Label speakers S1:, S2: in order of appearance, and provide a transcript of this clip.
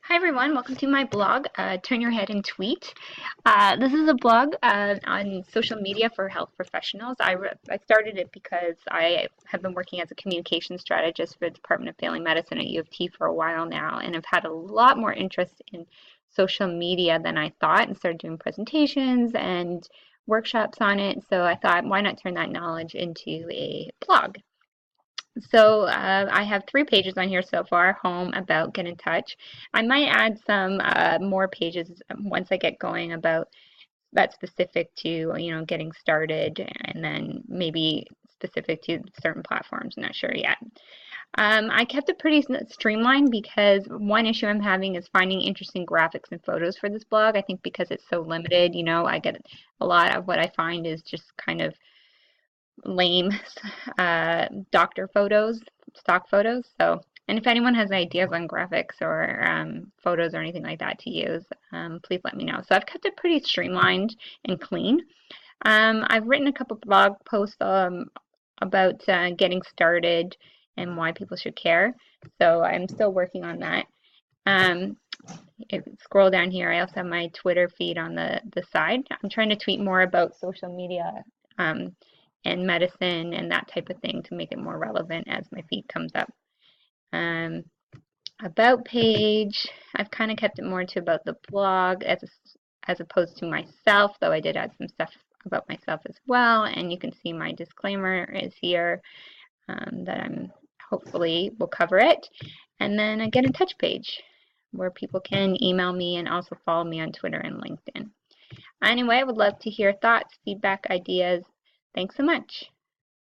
S1: Hi everyone, welcome to my blog, Turn Your Head and Tweet. This is a blog on social media for health professionals. I started it because I have been working as a communication strategist for the Department of Family Medicine at U of T for a while now, and I've had a lot more interest in social media than I thought, and started doing presentations and workshops on it. So I thought, why not turn that knowledge into a blog? So I have 3 pages on here so far: home, about, get in touch. I might add some more pages once I get going about that specific to, getting started, and then maybe specific to certain platforms. I'm not sure yet. I kept it pretty streamlined because one issue I'm having is finding interesting graphics and photos for this blog. I think because it's so limited, I get a lot of what I find is just kind of lame doctor photos, stock photos. So, and if anyone has ideas on graphics or photos or anything like that to use, please let me know. So I've kept it pretty streamlined and clean. I've written a couple blog posts about getting started and why people should care. So I'm still working on that. Um, if you scroll down here, I also have my Twitter feed on the side. I'm trying to tweet more about social media and medicine and that type of thing to make it more relevant as my feed comes up. Um, about page, I've kind of kept it more to about the blog as opposed to myself, though I did add some stuff about myself as well. And you can see my disclaimer is here, that I'm hopefully will cover it. And then a get in touch page where people can email me and also follow me on Twitter and LinkedIn. Anyway, I would love to hear thoughts, feedback, ideas. Thanks so much.